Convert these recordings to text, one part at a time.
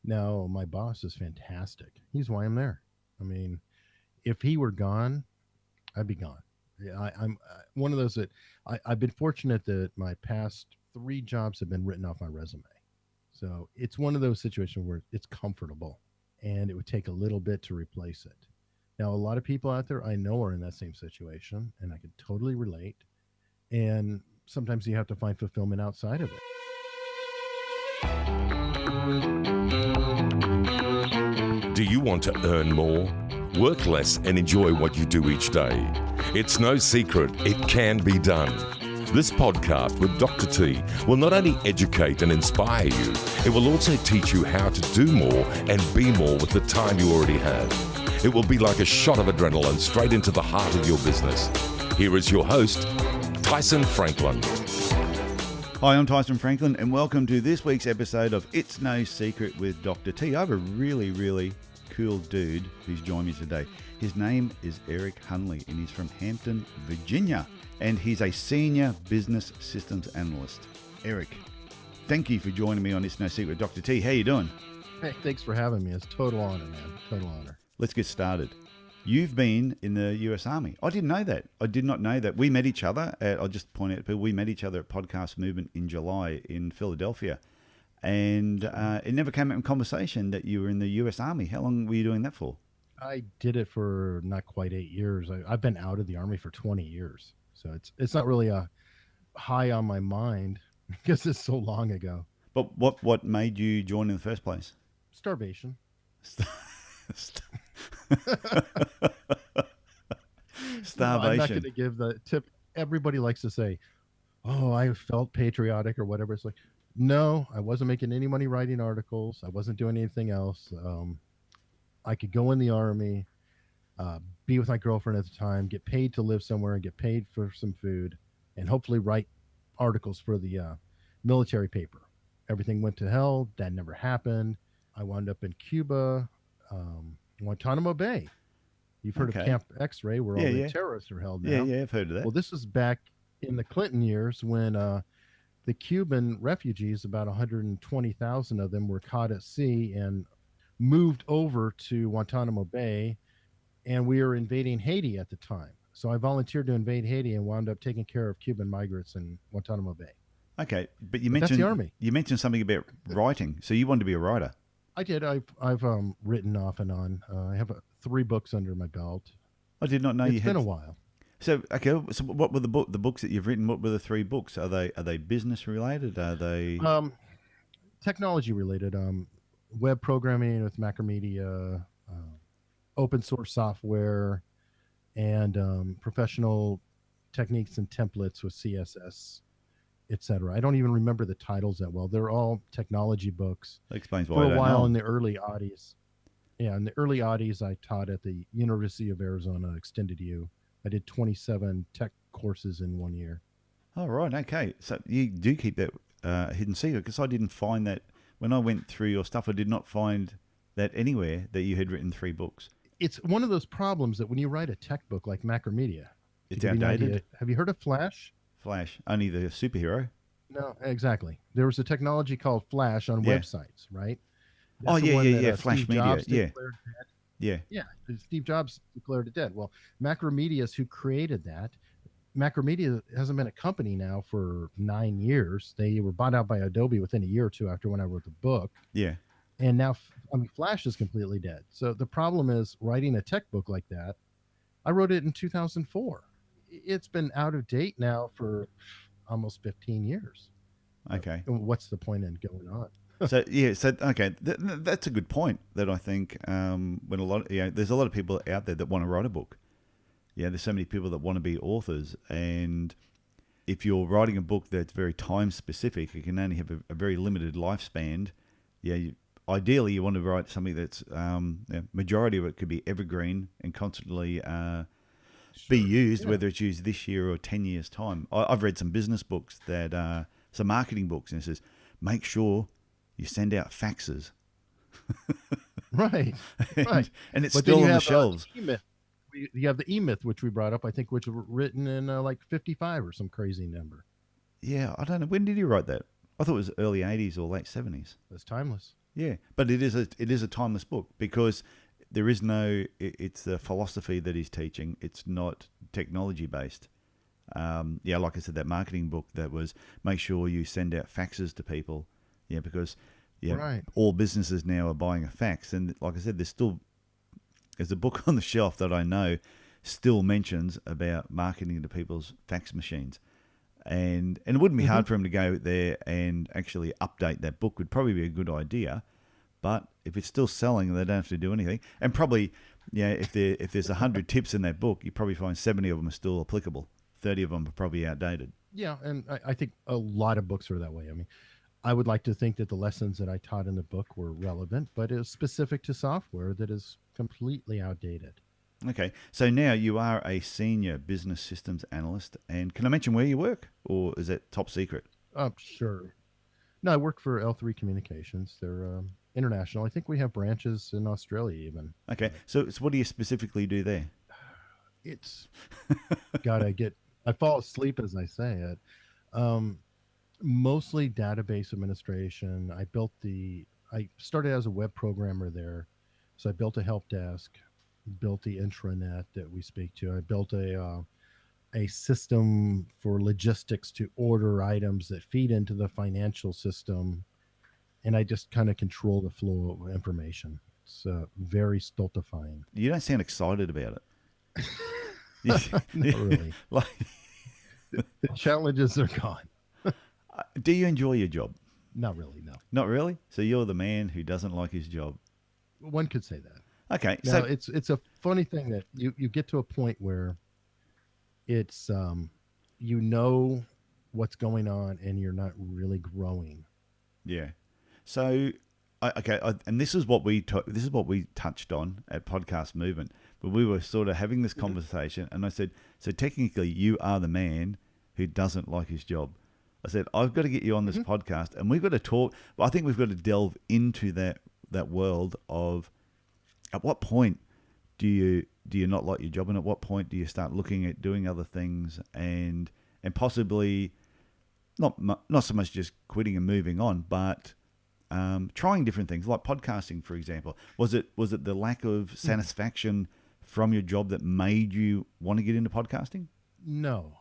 No, my boss is fantastic. He's why I'm there. I mean, if he were gone, I'd be gone. Yeah, I'm one of those that I've been fortunate that my past three jobs have been written off my resume. So it's one of those situations where it's comfortable and it would take a little bit to replace it. Now, a lot of people out there I know are in that same situation, and I can totally relate. And sometimes you have to find fulfillment outside of it. Do you want to earn more? Work less and enjoy what you do each day. It's no secret, it can be done. This podcast with Dr. T will not only educate and inspire you, it will also teach you how to do more and be more with the time you already have. It will be like a shot of adrenaline straight into the heart of your business. Here is your host, Tyson Franklin. Hi, I'm Tyson Franklin, and welcome to this week's episode of It's No Secret with Dr. T. I have a really cool dude who's joined me today. His name is Eric Hunley, and he's from Hampton, Virginia, and he's a Senior Business Systems Analyst. Eric, thank you for joining me on It's No Secret with Dr. T. How you doing? Hey, thanks for having me. It's a total honor, man. Total honor. Let's get started. You've been in the US Army. I didn't know that. I did not know that. We met each other I'll just point out to people, we met each other at Podcast Movement in July in Philadelphia. And it never came up in conversation that you were in the US Army. How long were you doing that for? I did it for not quite 8 years. I've been out of the Army for 20 years. So it's not really a high on my mind because it's so long ago. But what made you join in the first place? Starvation. Starvation. I'm not going to give the tip. Everybody likes to say, "Oh, I felt patriotic" or whatever. It's like, no, I wasn't making any money writing articles. I wasn't doing anything else. I could go in the Army, be with my girlfriend at the time, get paid to live somewhere, and get paid for some food, and hopefully write articles for the military paper. Everything went to hell. That never happened. I wound up in Cuba, Guantanamo Bay. You've heard of Camp X-Ray, where all the terrorists are held now. Yeah, I've heard of that. Well, this was back in the Clinton years when the Cuban refugees, about 120,000 of them, were caught at sea and moved over to Guantanamo Bay, and we were invading Haiti at the time. So I volunteered to invade Haiti and wound up taking care of Cuban migrants in Guantanamo Bay. Okay, but that's the Army. You mentioned something about writing. So you wanted to be a writer. I did. I've written off and on. I have 3 books under my belt. I did not know you had. It's been a while. So okay, so what were the books that you've written? What were the 3 books? Are they business related? Are they technology related? Web programming with Macromedia, open source software, and professional techniques and templates with CSS, etc. I don't even remember the titles that well. They're all technology books. That explains why. For a while in the early aughties. Yeah, in the early aughties, I taught at the University of Arizona Extended U. I did 27 tech courses in 1 year. Oh, right. Okay. So you do keep that hidden secret, because I didn't find that when I went through your stuff. I did not find that anywhere that you had written 3 books. It's one of those problems that when you write a tech book like Macromedia, it's outdated. Have you heard of Flash? Flash, only the superhero. No, exactly. There was a technology called Flash on websites, right? That's yeah. Flash Media, yeah. Steve Jobs declared it dead. Well, Macromedia's who created that. Macromedia hasn't been a company now for 9 years. They were bought out by Adobe within a year or two after when I wrote the book. Yeah. And now, Flash is completely dead. So the problem is writing a tech book like that. I wrote it in 2004. It's been out of date now for almost 15 years. Okay. What's the point in going on? Okay, that's a good point. That I think when there's a lot of people out there that want to write a book. Yeah, there's so many people that want to be authors, and if you're writing a book that's very time specific, it can only have a very limited lifespan. Yeah, ideally you want to write something that's majority of it could be evergreen and constantly be used, whether it's used this year or 10 years time. I've read some business books that some marketing books, and it says make sure you send out faxes. Right. And it's still on the shelves. You have the E-Myth, which we brought up, I think, which was written in like 55 or some crazy number. Yeah, I don't know. When did you write that? I thought it was early 80s or late 70s. It's timeless. Yeah, but it is a timeless book because there is no. It's the philosophy that he's teaching. It's not technology based. Yeah, like I said, that marketing book that was make sure you send out faxes to people. Yeah, because Right. all businesses now are buying a fax, and like I said, there's a book on the shelf that I know still mentions about marketing to people's fax machines. And it wouldn't be hard for him to go there and actually update that book. Would probably be a good idea. But if it's still selling, they don't have to do anything. And probably, if there's 100 tips in that book, you probably find 70 of them are still applicable. 30 of them are probably outdated. Yeah, and I think a lot of books are that way. I mean, I would like to think that the lessons that I taught in the book were relevant, but it was specific to software that is completely outdated. Okay, so now you are a senior business systems analyst, and can I mention where you work, or is that top secret? Sure. No, I work for L3 Communications. They're international. I think we have branches in Australia even. Okay, so what do you specifically do there? It's I fall asleep as I say it. Mostly database administration. I started as a web programmer there. So I built a help desk, built the intranet that we speak to. I built a system for logistics to order items that feed into the financial system, and I just kind of control the flow of information. It's very stultifying. You don't sound excited about it. Not really. Like, The challenges are gone. do you enjoy your job? Not really, no. Not really. So you're the man who doesn't like his job. One could say that. Okay, Now, so it's a funny thing that you get to a point where it's you know what's going on and you're not really growing. yeah. So and this is what we touched on at Podcast Movement, but we were sort of having this conversation, and I said, so technically you are the man who doesn't like his job. I said, I've got to get you on this podcast, and we've got to talk. But I think we've got to delve into that world of at what point do you not like your job, and at what point do you start looking at doing other things and possibly not so much just quitting and moving on, but trying different things like podcasting, for example. Was it the lack of satisfaction from your job that made you want to get into podcasting? No.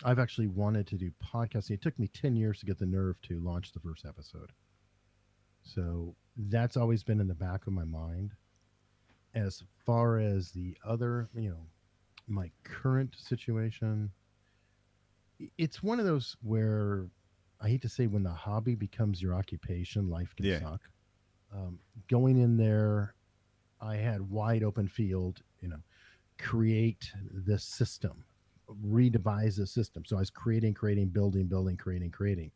I've actually wanted to do podcasting. It took me 10 years to get the nerve to launch the first episode. So that's always been in the back of my mind. As far as the other, my current situation, it's one of those where I hate to say when the hobby becomes your occupation, life can suck. Going in there, I had wide open field, create this system, redevise the system. So I was creating, building, creating.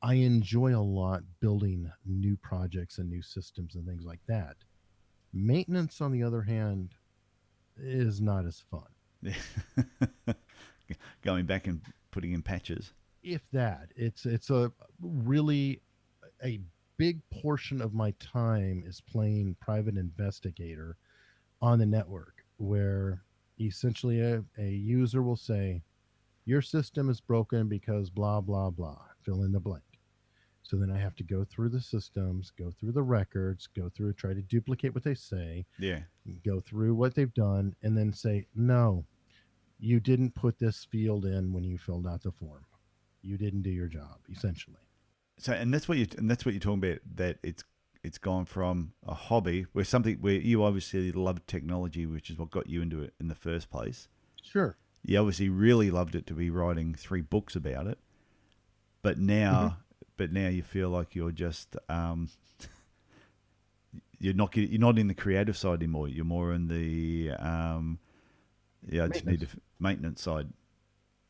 I enjoy a lot building new projects and new systems and things like that. Maintenance, on the other hand, is not as fun. Going back and putting in patches. If that, it's a really a big portion of my time is playing private investigator on the network, where essentially a user will say, your system is broken because blah, blah, blah, fill in the blank. So then I have to go through the systems, go through the records, try to duplicate what they say, go through what they've done, and then say, no, you didn't put this field in when you filled out the form. You didn't do your job, essentially. So, and that's what you're talking about, that it's gone from a hobby where you obviously love technology, which is what got you into it in the first place. Sure. You obviously really loved it to be writing 3 books about it, but now you feel like you're just you're not in the creative side anymore. You're more in the maintenance side.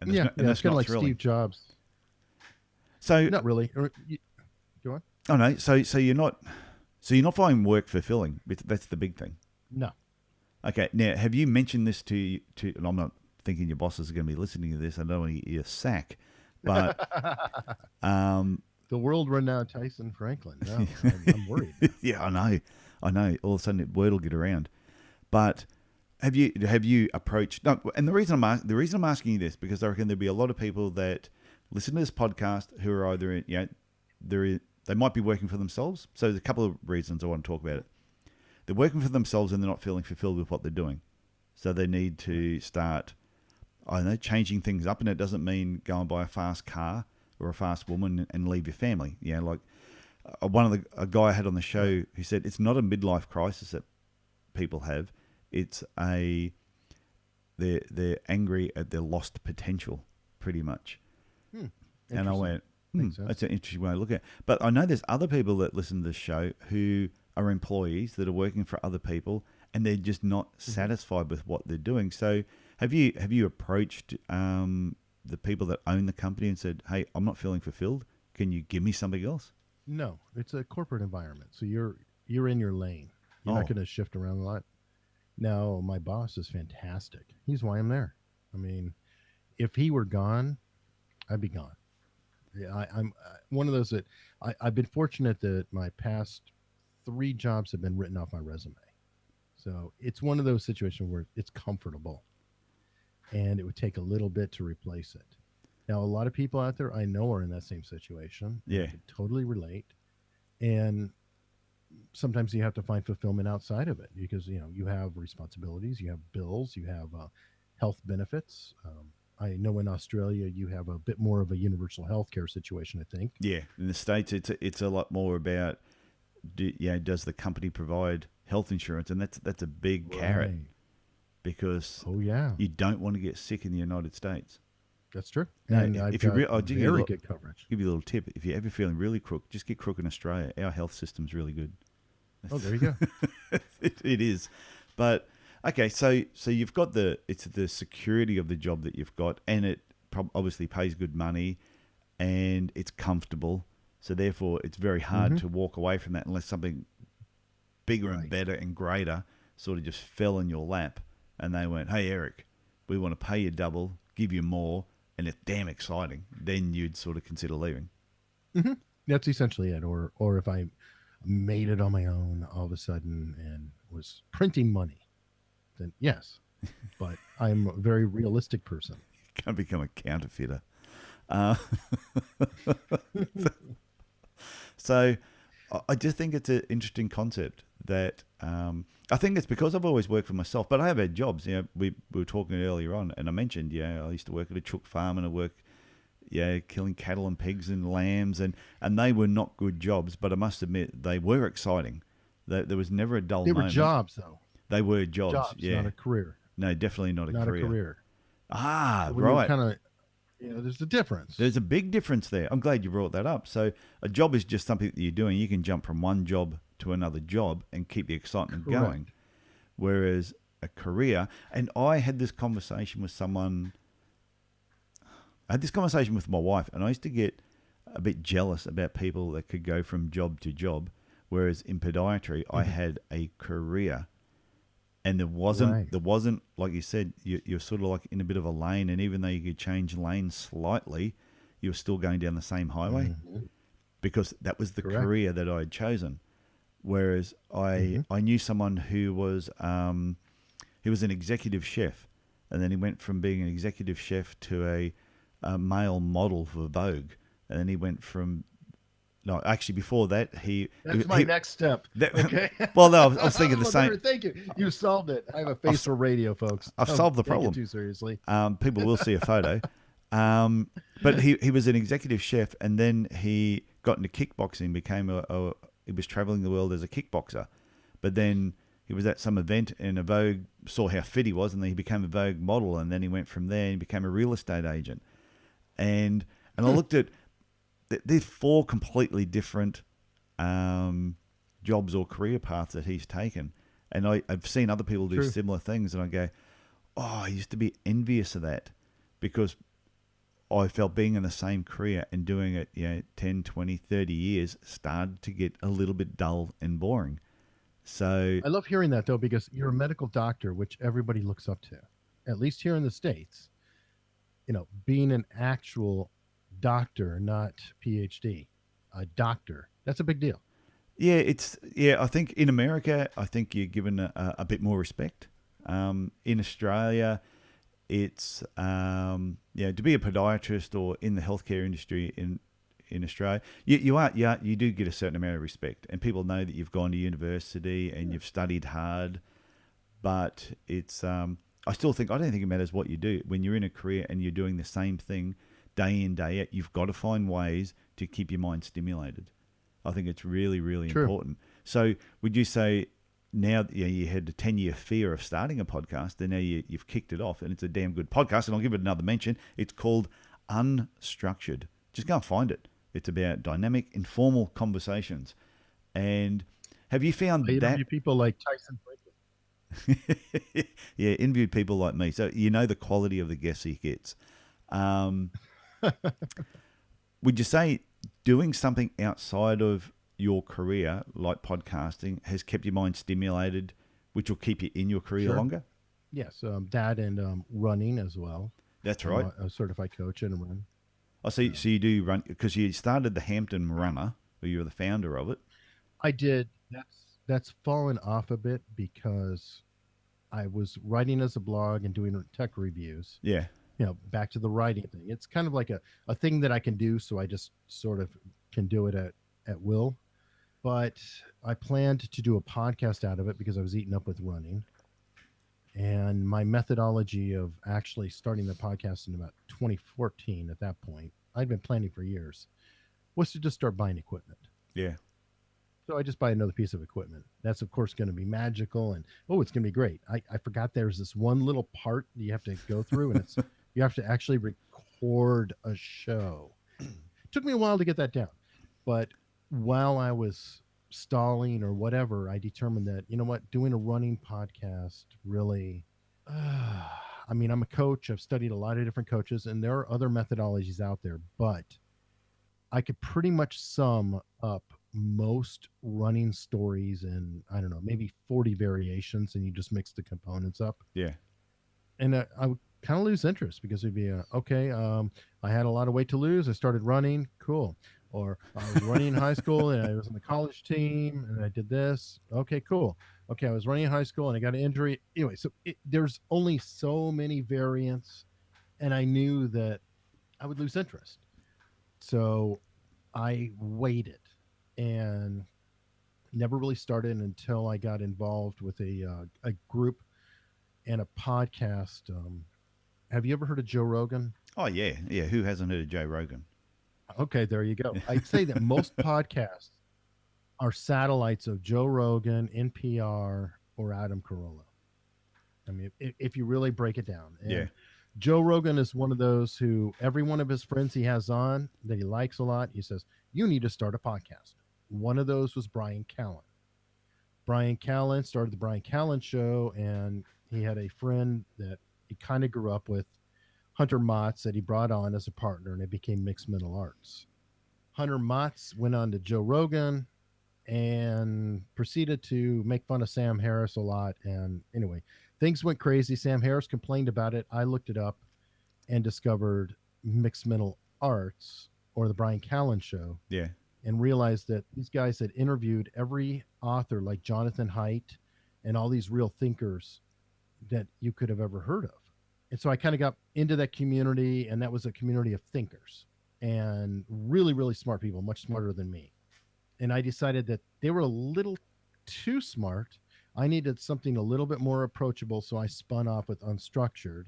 And that's kind of like Steve Jobs. So not really. Go on. Oh no. So you're not finding work fulfilling. That's the big thing. No. Okay. Now, have you mentioned this to? And I'm not thinking your bosses are going to be listening to this. I don't want to get you a sack, but the world-renowned Tyson Franklin. No, I'm worried. Yeah, I know. All of a sudden, word will get around. But have you approached? No. And the reason I'm asking you this, because I reckon there'll be a lot of people that listen to this podcast who are either they might be working for themselves. So there's a couple of reasons I want to talk about it. They're working for themselves and they're not feeling fulfilled with what they're doing. So they need to start, I don't know, changing things up. And it doesn't mean go and buy a fast car or a fast woman and leave your family. You know, like a guy I had on the show who said it's not a midlife crisis that people have. It's they're angry at their lost potential, pretty much. And I went, that's an interesting way to look at it. But I know there's other people that listen to this show who are employees that are working for other people, and they're just not satisfied with what they're doing. So have you approached the people that own the company and said, hey, I'm not feeling fulfilled. Can you give me something else? No, it's a corporate environment. So you're in your lane. You're not going to shift around a lot. Now, my boss is fantastic. He's why I'm there. I mean, if he were gone, I'd be gone. Yeah, I'm one of those that I've been fortunate that my past 3 jobs have been written off my resume. So it's one of those situations where it's comfortable and it would take a little bit to replace it. Now, a lot of people out there I know are in that same situation. Yeah. I can totally relate. And sometimes you have to find fulfillment outside of it because, you have responsibilities, you have bills, you have health benefits. I know in Australia you have a bit more of a universal healthcare situation, I think. Yeah. In the States, it's a lot more about, does the company provide health insurance? And that's a big carrot because you don't want to get sick in the United States. That's true. No, and I've got very good coverage. Give you a little tip. If you're ever feeling really crook, just get crook in Australia. Our health system's really good. Oh, there you go. It is. But, okay, so you've got it's the security of the job that you've got, and it obviously pays good money, and it's comfortable. So, therefore, it's very hard to walk away from that unless something bigger and better and greater sort of just fell in your lap, and they went, hey, Eric, we want to pay you double, give you more, and it's damn exciting. Then you'd sort of consider leaving. Mm-hmm. That's essentially it. Or if I made it on my own all of a sudden and was printing money, then yes. But I'm a very realistic person. You can't become a counterfeiter. So I just think it's an interesting concept that I think it's because I've always worked for myself, but I have had jobs. We were talking earlier on, and I mentioned, I used to work at a chook farm and I worked, killing cattle and pigs and lambs, and they were not good jobs, but I must admit they were exciting. There was never a dull moment. They were jobs, though. They were jobs, not a career. No, definitely not a Not career. a career. So right. Kind of, there's a difference. There's a big difference there. I'm glad you brought that up. So a job is just something that you're doing. You can jump from one job to another job and keep the excitement going. Whereas a career, and I had this conversation with someone. I had this conversation with my wife, and I used to get a bit jealous about people that could go from job to job, whereas in podiatry, I had a career, and there wasn't like you said, you're sort of like in a bit of a lane, and even though you could change lanes slightly, you were still going down the same highway because that was the career that I had chosen. Whereas I knew someone who was an executive chef, and then he went from being an executive chef to a male model for Vogue, and then he went from before that that's my next step. Okay. Well, no, I was thinking the same. Thank you. You solved it. I have a face for radio, folks. I've solved the problem. Too seriously. People will see a photo. But he was an executive chef, and then he got into kickboxing. He was traveling the world as a kickboxer, but then he was at some event and a Vogue saw how fit he was, and then he became a Vogue model, and then he went from there and became a real estate agent. And I looked at, there's 4 completely different jobs or career paths that he's taken. And I've seen other people do similar things, and I go, I used to be envious of that because I felt being in the same career and doing it, 10, 20, 30 years started to get a little bit dull and boring. So I love hearing that, though, because you're a medical doctor, which everybody looks up to, at least here in the States. Being an actual doctor, not PhD, a doctor, that's a big deal. Yeah, I think in America, you're given a bit more respect. In Australia, it's to be a podiatrist or in the healthcare industry in in Australia. You do get a certain amount of respect, and people know that you've gone to university and you've studied hard. But it's I don't think it matters what you do when you're in a career and you're doing the same thing day in, day out. You've got to find ways to keep your mind stimulated. I think it's really, really important. So would you say now you had a 10-year fear of starting a podcast, and now you've kicked it off, and it's a damn good podcast, and I'll give it another mention. It's called Unstructured. Just go and find it. It's about dynamic, informal conversations. And have you found I that... interview people like Tyson Franklin. Yeah, interviewed people like me. So you know the quality of the guests he gets. Would you say doing something outside of your career, like podcasting, has kept your mind stimulated, which will keep you in your career longer? Yes, that and running as well. That's right. I'm a certified coach and run. Oh, so you do run, because you started the Hampton Runner, or you were the founder of it. I did. That's fallen off a bit because I was writing as a blog and doing tech reviews. Yeah. Back to the writing thing. It's kind of like a thing that I can do, so I just sort of can do it at will. But I planned to do a podcast out of it because I was eaten up with running. And my methodology of actually starting the podcast in about 2014, at that point, I'd been planning for years, was to just start buying equipment. Yeah. So I just buy another piece of equipment. That's, of course, going to be magical. And, it's going to be great. I forgot there's this one little part that you have to go through, and it's you have to actually record a show. It took me a while to get that down. But while I was stalling or whatever, I determined that, doing a running podcast really... I'm a coach. I've studied a lot of different coaches, and there are other methodologies out there. But I could pretty much sum up most running stories in, I don't know, maybe 40 variations, and you just mix the components up. Yeah. And I would kind of lose interest because it'd be, I had a lot of weight to lose. I started running. Cool. Or I was running in high school and I was on the college team and I did this. Okay, cool. Okay, I was running in high school and I got an injury. Anyway, so there's only so many variants, and I knew that I would lose interest. So I waited and never really started until I got involved with a group and a podcast. Have you ever heard of Joe Rogan? Oh, yeah. Yeah. Who hasn't heard of Joe Rogan? Okay, there you go. I'd say that most podcasts are satellites of Joe Rogan, NPR, or Adam Carolla. I mean, if you really break it down. And yeah. Joe Rogan is one of those who every one of his friends he has on that he likes a lot, he says, you need to start a podcast. One of those was Brian Callen. Brian Callen started the Brian Callen Show, and he had a friend that he kind of grew up with, Hunter Motz, that he brought on as a partner, and it became Mixed Mental Arts. Hunter Motz went on to Joe Rogan and proceeded to make fun of Sam Harris a lot. And anyway, things went crazy. Sam Harris complained about it. I looked it up and discovered Mixed Mental Arts, or the Brian Callen Show. Yeah. And realized that these guys had interviewed every author like Jonathan Haidt and all these real thinkers that you could have ever heard of. And so I kind of got into that community, and that was a community of thinkers and really, really smart people, much smarter than me. And I decided that they were a little too smart. I needed something a little bit more approachable, so I spun off with Unstructured,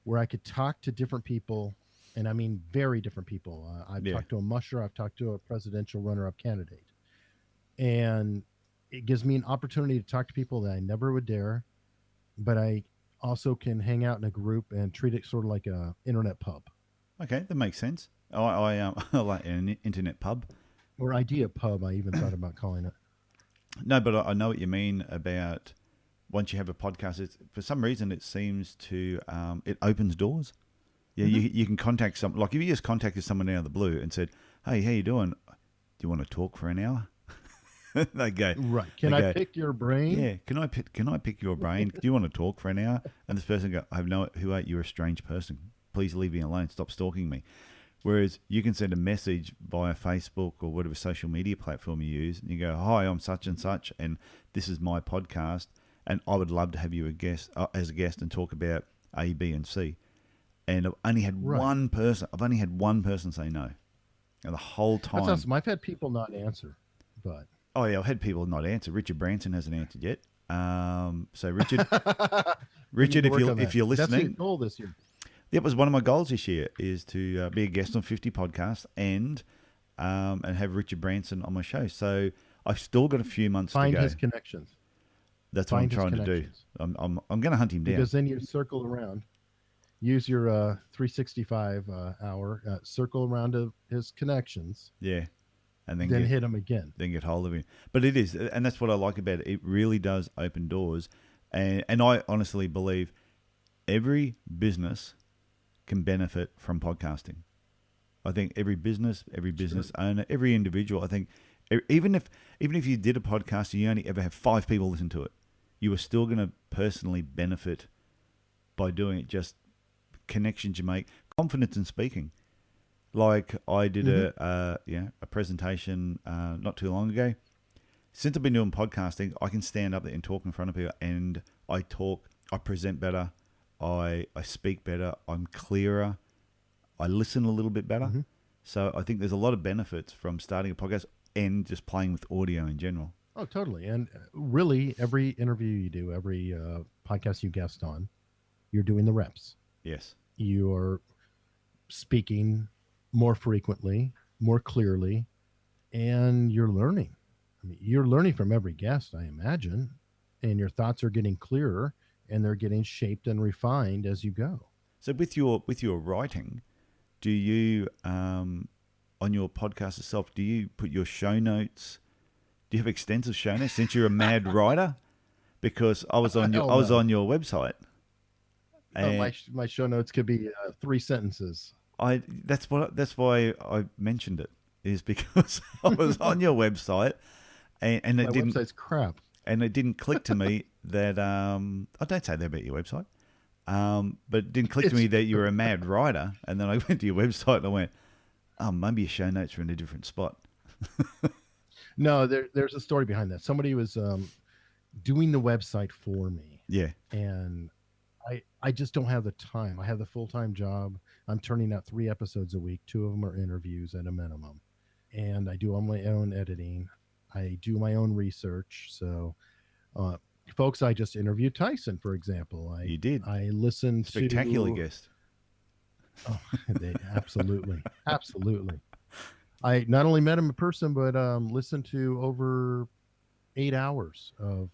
where I could talk to different people, and I mean very different people. I've talked to a musher, I've talked to a presidential runner-up candidate. And it gives me an opportunity to talk to people that I never would dare, but I also can hang out in a group and treat it sort of like a internet pub. Okay, that makes sense. I like an internet pub. Or idea pub, I even thought about calling it. No, but I know what you mean about once you have a podcast. For some reason, it seems to, it opens doors. Yeah, mm-hmm. you can contact someone. Like if you just contacted someone out of the blue and said, hey, how you doing? Do you want to talk for an hour? They go, right. Can I pick your brain? Yeah. Can I pick your brain? Do you want to talk for an hour? And this person go, I have no, who are you? You're a strange person. Please leave me alone. Stop stalking me. Whereas you can send a message via Facebook or whatever social media platform you use, and you go, hi, I'm such and such, and this is my podcast, and I would love to have you as a guest and talk about A, B, and C. And I've only had one person say no. And the whole That's time, awesome. I've had people not answer, but oh yeah, I've had people not answer. Richard Branson hasn't answered yet. So Richard, we need Richard, to if work you on if that. you're That's your listening, goal this year. that was one of my goals this year is to be a guest on 50 podcasts and have Richard Branson on my show. So I've still got a few months Find to go. his connections. That's what I'm Find his trying to do. connections. I'm going to hunt him down. Because then you circle around. Use your 365 hour, circle around to his connections, Yeah, and then hit him again. Then get hold of him. But it is, and that's what I like about it. It really does open doors, and I honestly believe every business can benefit from podcasting. I think every business owner, every individual. I think even if you did a podcast and you only ever have 5 people listen to it, you are still going to personally benefit by doing it. Just connections you make, confidence in speaking. Like I did a presentation not too long ago. Since I've been doing podcasting, I can stand up there and talk in front of people, and I present better, I speak better, I'm clearer, I listen a little bit better. So I think there's a lot of benefits from starting a podcast and just playing with audio in general. Oh, totally. And really, every interview you do, every podcast you guest on, you're doing the reps. Yes. You're speaking more frequently, more clearly, and you're learning. I mean, you're learning from every guest, I imagine, and your thoughts are getting clearer and they're getting shaped and refined as you go. So with your writing, do you on your podcast itself, do you put your show notes? Do you have extensive show notes since you're a mad writer? Because I was on on your website. My show notes could be 3 sentences. That's why I mentioned it, is because I was on your website and it didn't. Website's crap. And it didn't click to me that I don't say that about your website, but it didn't click to me that you were a mad writer. And then I went to your website and I went, oh, maybe your show notes are in a different spot. No, there's a story behind that. Somebody was doing the website for me. Yeah. And I just don't have the time. I have the full-time job. I'm turning out 3 episodes a week. 2 of them are interviews at a minimum. And I do all my own editing. I do my own research. So, folks, I just interviewed Tyson, for example. You did. I listened Spectacular to... guest. Oh, absolutely. Absolutely. I not only met him in person, but listened to over 8 hours of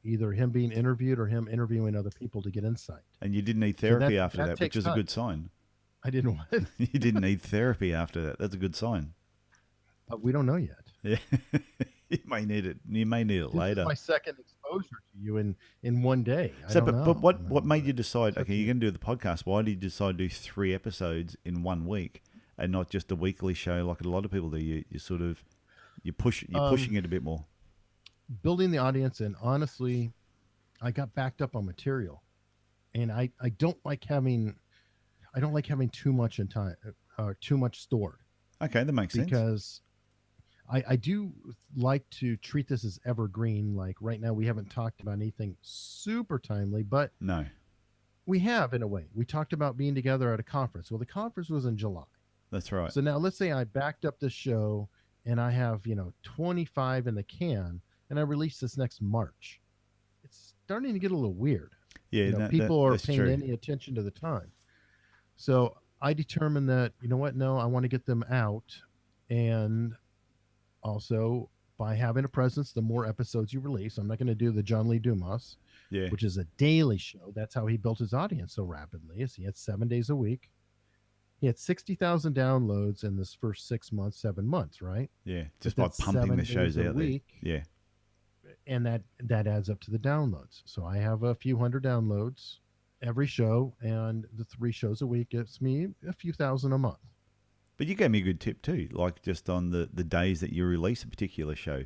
either him being interviewed or him interviewing other people to get insight. And you didn't need therapy after that, which is time. a good sign. I didn't want. You didn't need therapy after that. That's a good sign. We don't know yet. Yeah, you may need it. You may need it This later. is my second exposure to you in one day. So, I don't know. but what made you decide? Okay, you're going to do the podcast. Why did you decide to do 3 episodes in 1 week and not just a weekly show like a lot of people do? You're pushing it a bit more. Building the audience, and honestly, I got backed up on material, and I don't like having too much in time, too much stored. Okay, that makes sense. Because I do like to treat this as evergreen. Like right now, we haven't talked about anything super timely, but no, we have in a way. We talked about being together at a conference. Well, the conference was in July. That's right. So now let's say I backed up this show and I have 25 in the can, and I release this next March. It's starting to get a little weird. Yeah, people are that's paying true. any attention to the time. So I determined that, no, I want to get them out. And also, by having a presence, the more episodes you release, I'm not going to do the John Lee Dumas, which is a daily show. That's how he built his audience so rapidly, is he had 7 days a week. He had 60,000 downloads in this first 6 months, 7 months, right? Yeah, just by pumping the shows out there. Yeah. And that adds up to the downloads. So I have a few hundred downloads every show, and the 3 shows a week gives me a few thousand a month. But you gave me a good tip too, like just on the days that you release a particular show.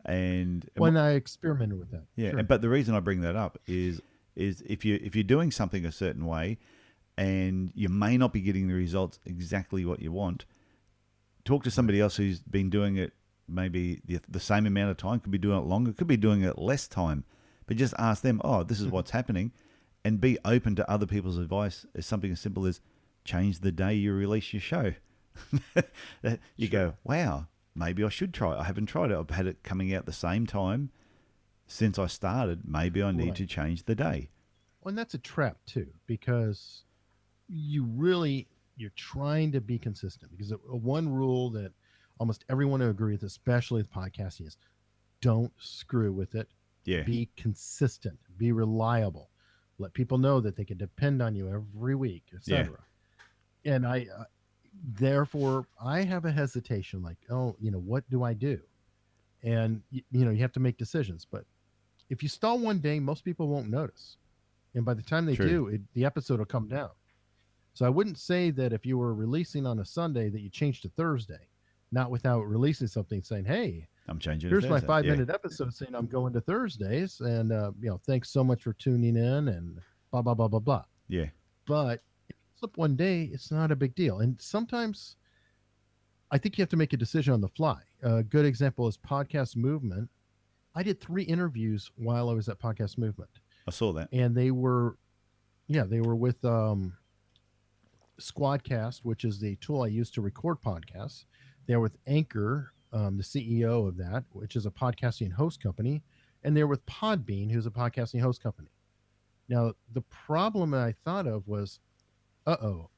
And when I experimented with that. Yeah, sure. But the reason I bring that up is if you're doing something a certain way and you may not be getting the results exactly what you want, talk to somebody else who's been doing it maybe the same amount of time, could be doing it longer, could be doing it less time, but just ask them, this is what's happening, and be open to other people's advice as something as simple as change the day you release your show. You go, wow, maybe I should try it. I haven't tried it. I've had it coming out the same time since I started. Maybe I need to change the day. Well, and that's a trap too, because you're trying to be consistent, because one rule that almost everyone will agree with, especially with podcasting, is don't screw with it. Yeah. Be consistent, be reliable, let people know that they can depend on you every week, etc. And therefore I have a hesitation, like, oh, what do I do? And you have to make decisions. But if you stall one day, most people won't notice, and by the time they do, the episode will come down. So I wouldn't say that if you were releasing on a Sunday that you changed to Thursday, not without releasing something saying, hey, I'm changing. Here's my 5-minute episode saying I'm going to Thursdays, and thanks so much for tuning in, and blah blah blah blah blah. Yeah. But if you slip one day, it's not a big deal. And sometimes I think you have to make a decision on the fly. A good example is Podcast Movement. I did 3 interviews while I was at Podcast Movement. I saw that. And they were with Squadcast, which is the tool I use to record podcasts. They're with Anchor, the CEO of that, which is a podcasting host company. And they're with Podbean, who's a podcasting host company. Now, the problem I thought of was,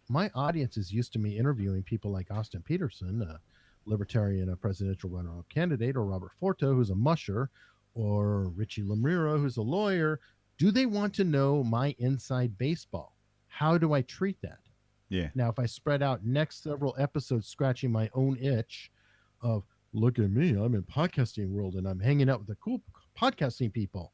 my audience is used to me interviewing people like Austin Peterson, a libertarian, a presidential runner-up candidate, or Robert Forto, who's a musher, or Richie Lemira, who's a lawyer. Do they want to know my inside baseball? How do I treat that? Yeah. Now, if I spread out next several episodes scratching my own itch of, look at me, I'm in podcasting world and I'm hanging out with the cool podcasting people,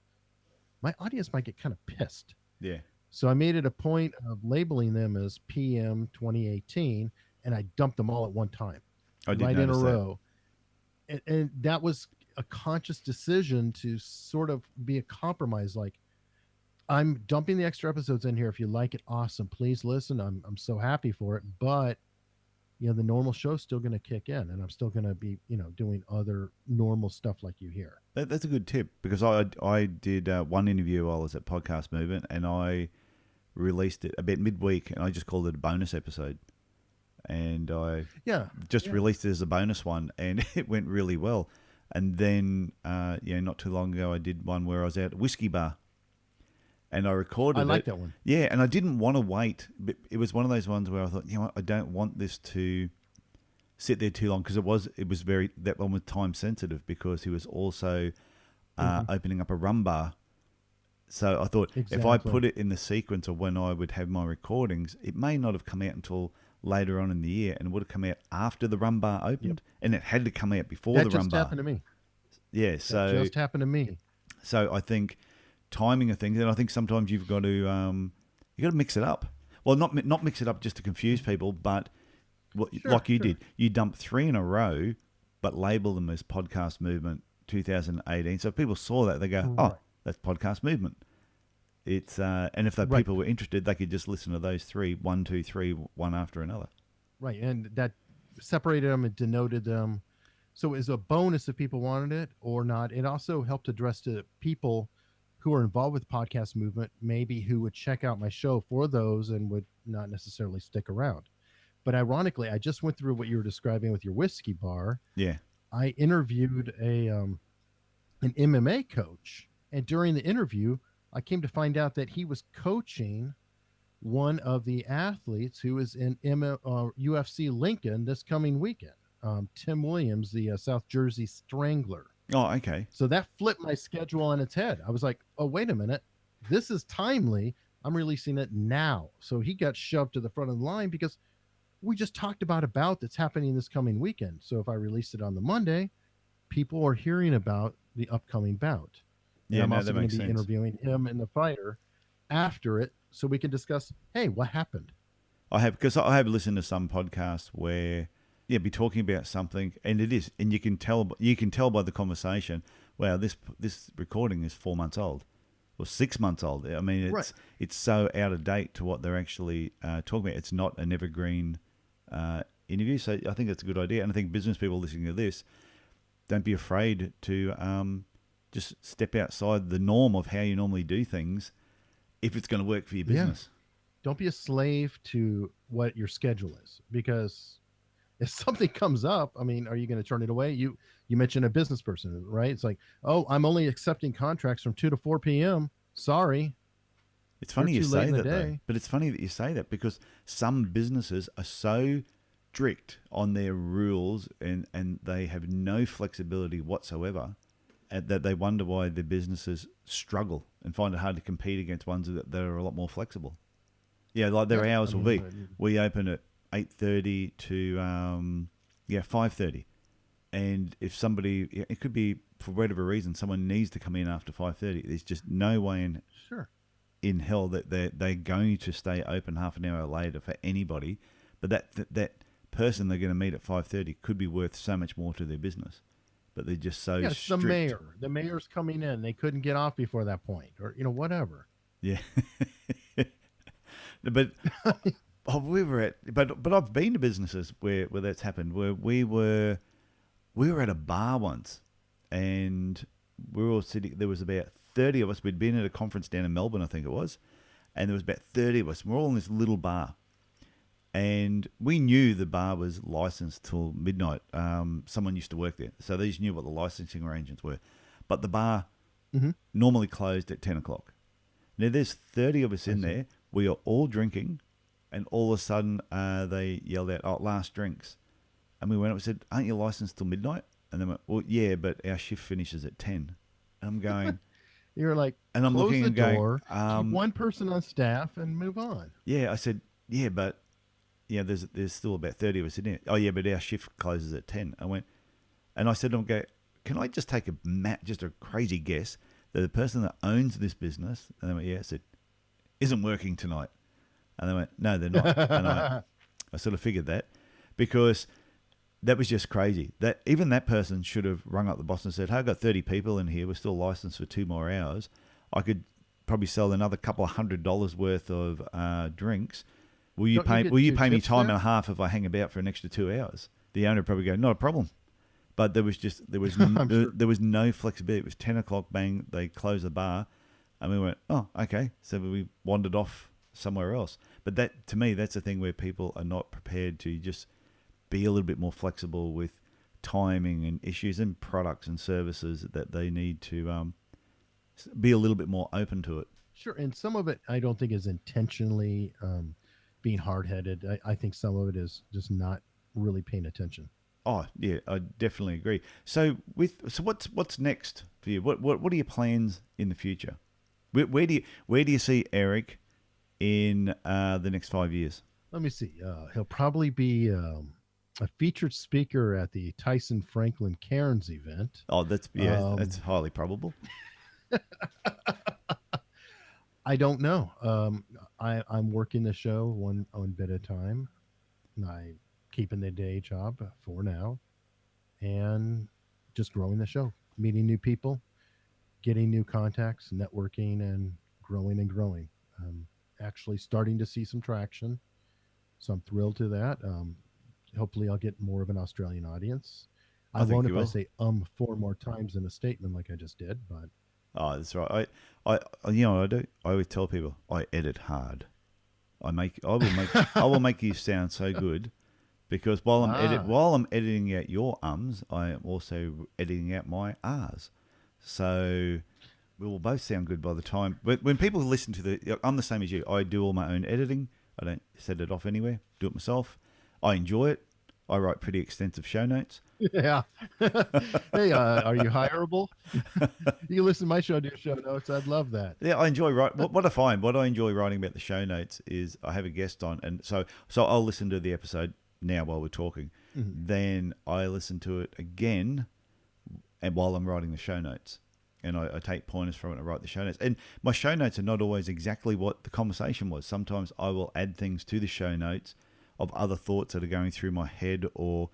my audience might get kind of pissed. Yeah. So I made it a point of labeling them as PM 2018, and I dumped them all at one time, right in a row. And that was a conscious decision to sort of be a compromise. Like, I'm dumping the extra episodes in here. If you like it, awesome. Please listen. I'm so happy for it. But the normal show's still going to kick in, and I'm still going to be, doing other normal stuff like you hear. That's a good tip, because I did one interview while I was at Podcast Movement, and I released it about midweek, and I just called it a bonus episode. And I released it as a bonus one, and it went really well. And then, not too long ago, I did one where I was at a whiskey bar, and I recorded it. I like that one. Yeah, and I didn't want to wait. But it was one of those ones where I thought, I don't want this to sit there too long, because that one was time sensitive, because he was also opening up a rum bar. So I thought, if I put it in the sequence of when I would have my recordings, it may not have come out until later on in the year, and it would have come out after the rum bar opened, and it had to come out before the rum bar. That just happened to me. Yeah, so that just happened to me. So I think timing of things, and I think sometimes you've got to mix it up. Well, not mix it up just to confuse people, but like you did, you dump 3 in a row, but label them as Podcast Movement 2018. So if people saw that, they go, "Oh, that's Podcast Movement." It's and if the people were interested, they could just listen to those 3, 1, 2, 3, one after another. Right, and that separated them and denoted them. So it was a bonus if people wanted it or not. It also helped address to people who are involved with Podcast Movement, maybe who would check out my show for those and would not necessarily stick around. But ironically, I just went through what you were describing with your whiskey bar. Yeah, I interviewed an MMA coach, and during the interview, I came to find out that he was coaching one of the athletes who is in UFC Lincoln this coming weekend, Tim Williams, the South Jersey Strangler. Oh, okay. So that flipped my schedule on its head. I was like, oh, wait a minute. This is timely. I'm releasing it now. So he got shoved to the front of the line because we just talked about a bout that's happening this coming weekend. So if I released it on the Monday, people are hearing about the upcoming bout. And I'm also going to be interviewing him and the fighter after it, so we can discuss, hey, what happened? I have listened to some podcasts where be talking about something, and it is, and you can tell by the conversation, wow, this recording is 4 months old or 6 months old. I mean, it's so out of date to what they're actually talking about. It's not an evergreen interview, so I think that's a good idea. And I think business people listening to this, don't be afraid to just step outside the norm of how you normally do things if it's going to work for your business. Don't be a slave to what your schedule is, because if something comes up, I mean, are you going to turn it away? You mentioned a business person, right? It's like, oh, I'm only accepting contracts from 2 to 4 p.m. Sorry, It's you're funny you too late say in the that though, day. but it's funny that you say that because some businesses are so strict on their rules and they have no flexibility whatsoever that they wonder why their businesses struggle and find it hard to compete against ones that are a lot more flexible. Yeah, like their Yeah, I hours will be, mean, we open at 8:30 to 5:30, and if somebody, it could be for whatever reason, someone needs to come in after 5:30. There's just no way sure. in hell that they're going to stay open half an hour later for anybody, but that person they're going to meet at 5:30 could be worth so much more to their business, but they're just so Yeah, it's the strict. mayor. The mayor's coming in. They couldn't get off before that point, or whatever. Yeah. But we were at, but I've been to businesses where that's happened, where we were at a bar once, and we were all sitting. There was about 30 of us. We'd been at a conference down in Melbourne, I think it was, and there was about 30 of us. We're all in this little bar, and we knew the bar was licensed till midnight. Someone used to work there, so they just knew what the licensing arrangements were. But the bar Mm-hmm. normally closed at 10 o'clock. Now there's 30 of us I in see. there. We are all drinking, and all of a sudden they yelled out, "Oh, last drinks!" And we went up and said, "Aren't you licensed till midnight?" And they went, "Well, yeah, but our shift finishes at 10." And I'm going, You're like, and I'm close looking the and going, door, keep one person on staff, and move on. yeah. I said, yeah, but yeah, there's still about 30 of us in here. Oh yeah, but our shift closes at 10. I went, and I said to them, can I just take just a crazy guess that the person that owns this business, and they went, yeah, I said, isn't working tonight. And they went, no, they're not. And I sort of figured that because that was just crazy. That even that person should have rung up the boss and said, hey, I've got 30 people in here. We're still licensed for 2 more hours. I could probably sell another couple of $100 worth of drinks. Will you Don't you pay? get Will you two pay me tips time there? and a half if I hang about for an extra 2 hours? The owner would probably go, not a problem. But there was I'm sure. there was no flexibility. It was 10 o'clock, bang, they closed the bar, and we went, oh, okay. So we wandered off somewhere else. But that, to me, that's the thing where people are not prepared to just be a little bit more flexible with timing and issues and products and services that they need to be a little bit more open to it. Sure, and some of it I don't think is intentionally being hard-headed. I think some of it is just not really paying attention. Oh yeah, I definitely agree. So what's next for you? What are your plans in the future? Where do you see Eric in the next 5 years? Let me see. He'll probably be a featured speaker at the Tyson Franklin Cairns event. Oh, that's highly probable. I don't know. I'm working the show one bit at a time. I keeping the day job for now, and just growing the show, meeting new people, getting new contacts, networking, and growing and growing. Actually starting to see some traction, so I'm thrilled to that. Hopefully, I'll get more of an Australian audience. I I think won't you if I will. say 4 more times in a statement like I just did, but Oh, that's right. I you know what I do? I always tell people I edit hard. I will make you sound so good because ah, while I'm editing out your ums, I am also editing out my r's. So we will both sound good by the time. But when people listen to I'm the same as you. I do all my own editing. I don't set it off anywhere. Do it myself. I enjoy it. I write pretty extensive show notes. yeah. Hey, are you hireable? You listen to my show, do show notes. I'd love that. Yeah, I enjoy writing. What I enjoy writing about the show notes is I have a guest on, and so I'll listen to the episode now while we're talking. Mhm. Then I listen to it again, and while I'm writing the show notes, and I take pointers from it and write the show notes. And my show notes are not always exactly what the conversation was. Sometimes I will add things to the show notes of other thoughts that are going through my head or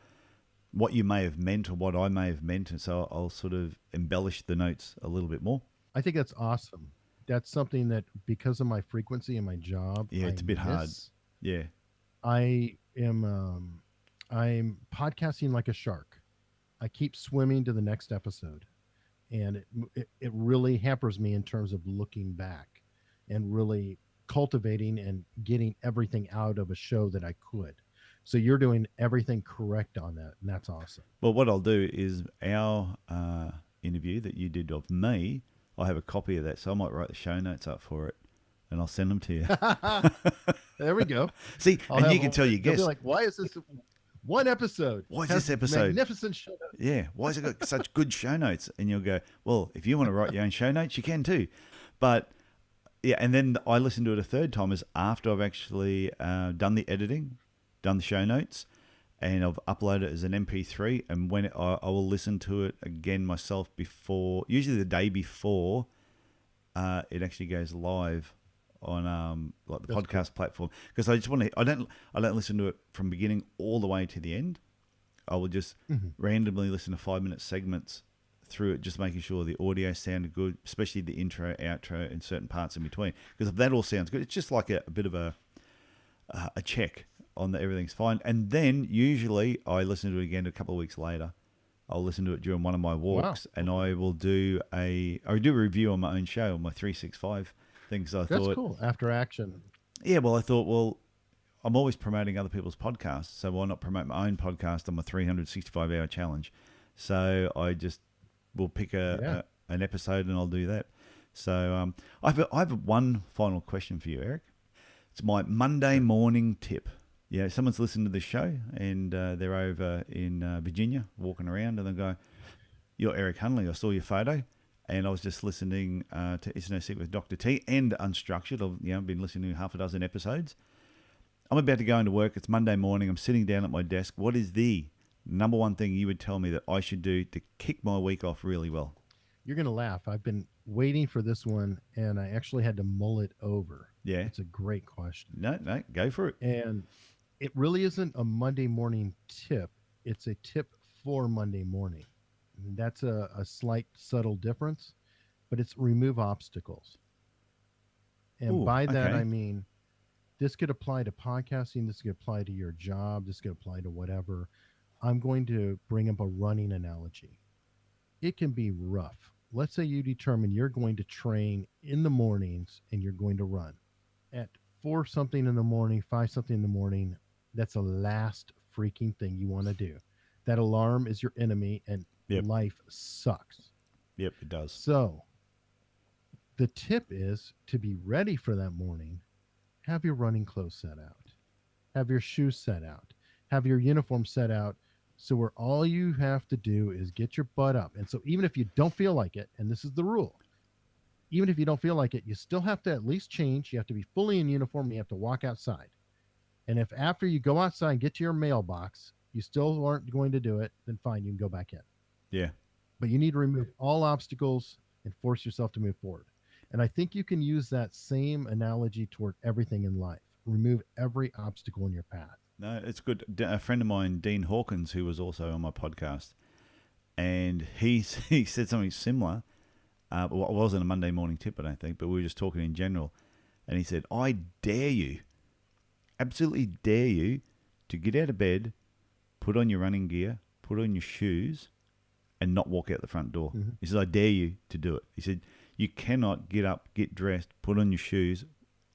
what you may have meant or what I may have meant, and so I'll sort of embellish the notes a little bit more. I think that's awesome. That's something that because of my frequency and my job, Yeah, I it's a bit hard. miss. Yeah. I am I'm podcasting like a shark. I keep swimming to the next episode, and it really hampers me in terms of looking back and really cultivating and getting everything out of a show that I could. So you're doing everything correct on that, and that's awesome. Well, what I'll do is our interview that you did of me, I have a copy of that, so I might write the show notes up for it, and I'll send them to you. There we go. See, and you can tell your They'll be guests, like, why is this one episode? Why is has this episode- magnificent show notes? yeah, why has it got such good show notes? And you'll go, well, if you want to write your own show notes, you can too. But yeah, and then I listen to it a third time is after I've actually done the editing, done the show notes, and I've uploaded it as an MP3. And when I will listen to it again myself before, usually the day before it actually goes live on like the podcast platform, because I just want to. I don't listen to it from beginning all the way to the end. I will just randomly listen to 5-minute segments through it, just making sure the audio sounded good, especially the intro, outro, and certain parts in between. Because if that all sounds good, it's just like a bit of a check on that everything's fine. And then usually I listen to it again a couple of weeks later. I'll listen to it during one of my walks, and I will do a review on my own show on my 365 things. That's cool. After action. Yeah, well, I thought, well, I'm always promoting other people's podcasts, so why not promote my own podcast on my 365-hour challenge? So I just will pick an episode and I'll do that. So I have one final question for you, Eric. It's my Monday morning tip. Yeah, someone's listening to this show and they're over in Virginia walking around, and they go, "You're Eric Hunley. I saw your photo." And I was just listening to It's No Secret with Dr. T and Unstructured. I've been listening to half a dozen episodes. I'm about to go into work. It's Monday morning. I'm sitting down at my desk. What is the number one thing you would tell me that I should do to kick my week off really well? You're going to laugh. I've been waiting for this one, and I actually had to mull it over. Yeah. It's a great question. No, go for it. And it really isn't a Monday morning tip. It's a tip for Monday morning. And that's a slight, subtle difference, but it's remove obstacles. And by that, okay. I mean, this could apply to podcasting. This could apply to your job. This could apply to whatever. I'm going to bring up a running analogy. It can be rough. Let's say you determine you're going to train in the mornings and you're going to run at 4 something in the morning, 5 something in the morning. That's the last freaking thing you want to do. That alarm is your enemy, and life sucks. Yep, it does. So the tip is to be ready for that morning. Have your running clothes set out. Have your shoes set out. Have your uniform set out. So where all you have to do is get your butt up. And so even if you don't feel like it, and this is the rule, even if you don't feel like it, you still have to at least change. You have to be fully in uniform. And you have to walk outside. And if after you go outside and get to your mailbox, you still aren't going to do it, then fine, you can go back in. Yeah. But you need to remove all obstacles and force yourself to move forward. And I think you can use that same analogy toward everything in life. Remove every obstacle in your path. No, it's good. A friend of mine, Dean Hawkins, who was also on my podcast, and he said something similar. Well, it wasn't a Monday morning tip, I don't think, but we were just talking in general. And he said, I dare you, absolutely dare you, to get out of bed, put on your running gear, put on your shoes, and not walk out the front door. Mm-hmm. He said, I dare you to do it. He said, you cannot get up, get dressed, put on your shoes,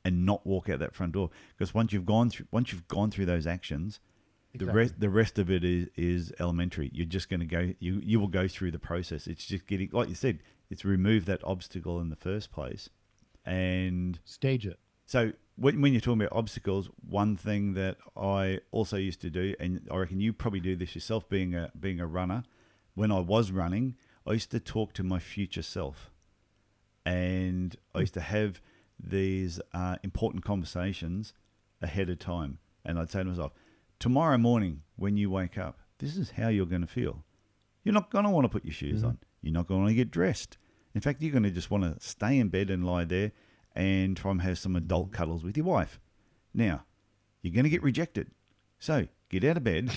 and not walk out that front door, because once you've gone through those actions, exactly, the rest of it is elementary. You're just going to go. You will go through the process. It's just getting, like you said, it's remove that obstacle in the first place, and stage it. So when you're talking about obstacles, one thing that I also used to do, and I reckon you probably do this yourself, being a runner. When I was running, I used to talk to my future self, and I used to have these important conversations ahead of time. And I'd say to myself, tomorrow morning when you wake up, this is how you're going to feel. You're not going to want to put your shoes on. You're not going to get dressed. In fact, you're going to just want to stay in bed and lie there and try and have some adult cuddles with your wife. Now, you're going to get rejected. So get out of bed.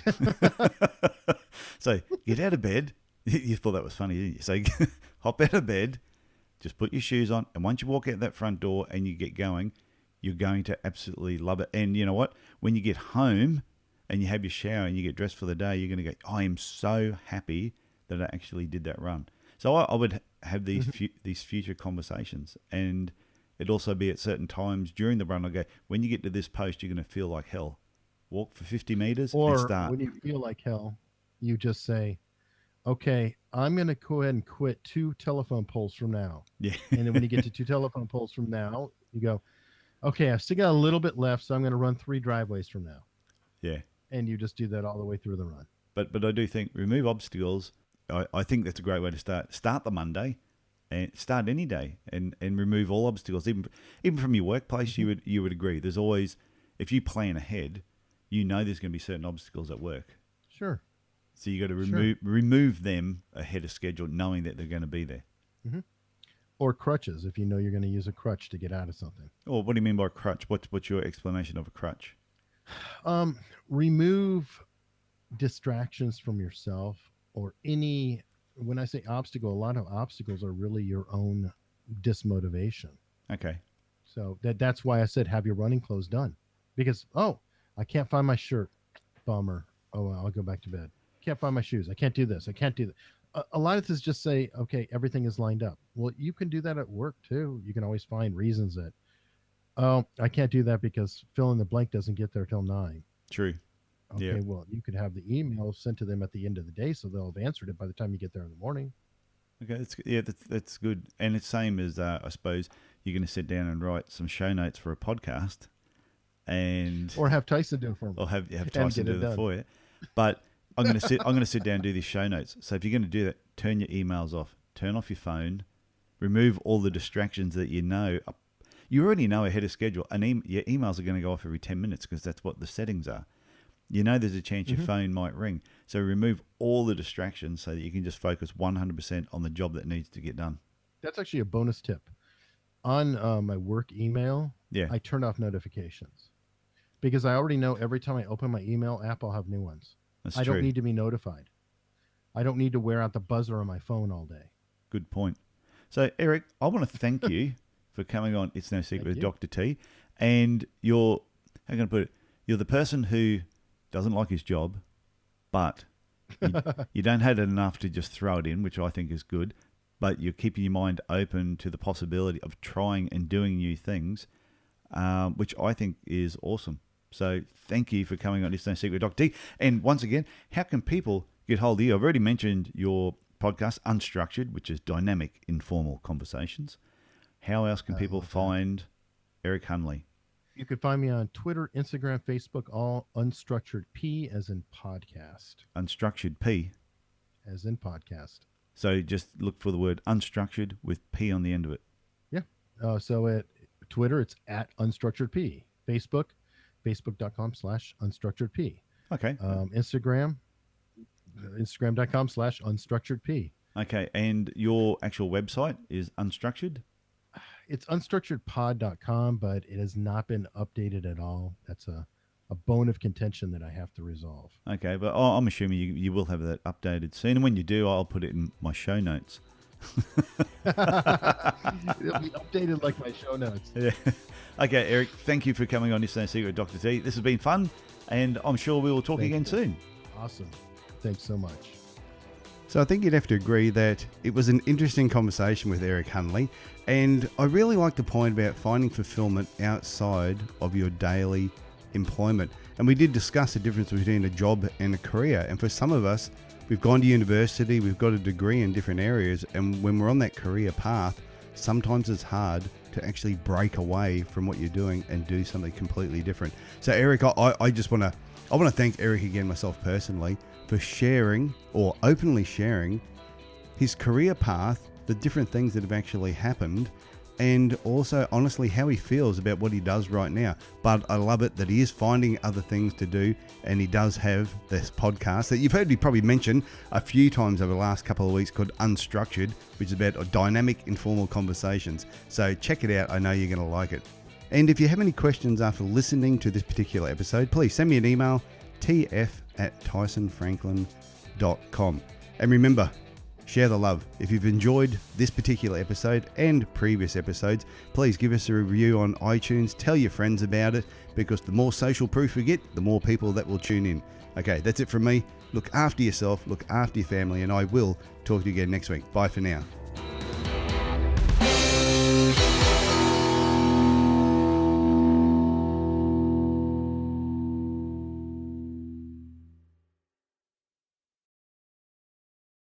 So get out of bed. You thought that was funny, didn't you? So hop out of bed. Just put your shoes on, and once you walk out that front door and you get going, you're going to absolutely love it. And you know what? When you get home and you have your shower and you get dressed for the day, you're going to go, I am so happy that I actually did that run. So I would have these these future conversations, and it'd also be at certain times during the run. I go, when you get to this post, you're going to feel like hell. walk for 50 meters, and Or start. when you feel like hell, you just say, okay, I'm going to go ahead and quit 2 telephone poles from now. Yeah. And then when you get to 2 telephone poles from now, you go, okay, I've still got a little bit left, so I'm going to run 3 driveways from now. Yeah. And you just do that all the way through the run. But I do think remove obstacles. I think that's a great way to start. Start the Monday, and start any day, and remove all obstacles. Even from your workplace, you would agree. There's always, if you plan ahead, you know there's going to be certain obstacles at work. Sure. So you got to remove them ahead of schedule, knowing that they're going to be there. Mm-hmm. Or crutches, if you know you're going to use a crutch to get out of something. Or what do you mean by crutch? What's your explanation of a crutch? Remove distractions from yourself, or any, when I say obstacle, a lot of obstacles are really your own dismotivation. Okay. So that's why I said have your running clothes done, because I can't find my shirt, bummer. I'll go back to bed. Can't find my shoes. I can't do this. I can't do that. A lot of this is just say, okay, everything is lined up. Well, you can do that at work too. You can always find reasons that, I can't do that because fill in the blank doesn't get there till 9. True. Okay, Yeah. well, you could have the email sent to them at the end of the day, so they'll have answered it by the time you get there in the morning. Okay, that's good. And it's same as I suppose you're going to sit down and write some show notes for a podcast, Or have Tyson do it for me. Or have Tyson do that for you. But I'm going to sit down and do these show notes. So if you're going to do that, turn your emails off, turn off your phone, remove all the distractions that you know. You already know ahead of schedule, and your emails are going to go off every 10 minutes because that's what the settings are. You know there's a chance your phone might ring. So remove all the distractions so that you can just focus 100% on the job that needs to get done. That's actually a bonus tip. On my work email, Yeah. I turn off notifications because I already know every time I open my email app, I'll have new ones. That's I true. don't need to be notified. I don't need to wear out the buzzer on my phone all day. Good point. So, Eric, I want to thank you for coming on It's No Secret with Dr. T. And you're, how can I put it? You're the person who doesn't like his job, but you don't have it enough to just throw it in, which I think is good. But you're keeping your mind open to the possibility of trying and doing new things, which I think is awesome. So thank you for coming on It's No Secret with Dr. T. And once again, how can people get hold of you? I've already mentioned your podcast, Unstructured, which is dynamic, informal conversations. How else can people find Eric Hunley? You can find me on Twitter, Instagram, Facebook, all Unstructured P as in podcast. Unstructured P. As in podcast. So just look for the word unstructured with P on the end of it. Yeah. So at Twitter, it's at Unstructured P. Facebook, facebook.com/unstructuredp. Okay. Instagram, instagram.com/unstructuredp. Okay. And your actual website is Unstructured? It's unstructuredpod.com, but it has not been updated at all. That's a bone of contention that I have to resolve. Okay, but I'm assuming you will have that updated soon. And when you do, I'll put it in my show notes. It'll be updated like my show notes. Yeah. Okay, Eric, thank you for coming on It's No Secret with Dr. T. This has been fun, and I'm sure we will talk again soon. Awesome. Thanks so much. So I think you'd have to agree that it was an interesting conversation with Eric Hunley, and I really like the point about finding fulfillment outside of your daily employment. And we did discuss the difference between a job and a career. And for some of us, we've gone to university, we've got a degree in different areas, and when we're on that career path, sometimes it's hard to actually break away from what you're doing and do something completely different. So Eric, I just want to thank Eric again, myself personally, for sharing or openly sharing his career path, the different things that have actually happened, and also honestly how he feels about what he does right now. But I love it that he is finding other things to do, and he does have this podcast that you've heard me probably mention a few times over the last couple of weeks called Unstructured, which is about dynamic, informal conversations. So check it out. I know you're going to like it. And if you have any questions after listening to this particular episode, please send me an email, tf@tysonfranklin.com. And remember, share the love. If you've enjoyed this particular episode and previous episodes, please give us a review on iTunes. Tell your friends about it, because the more social proof we get, the more people that will tune in. Okay, that's it from me. Look after yourself, look after your family, and I will talk to you again next week. Bye for now.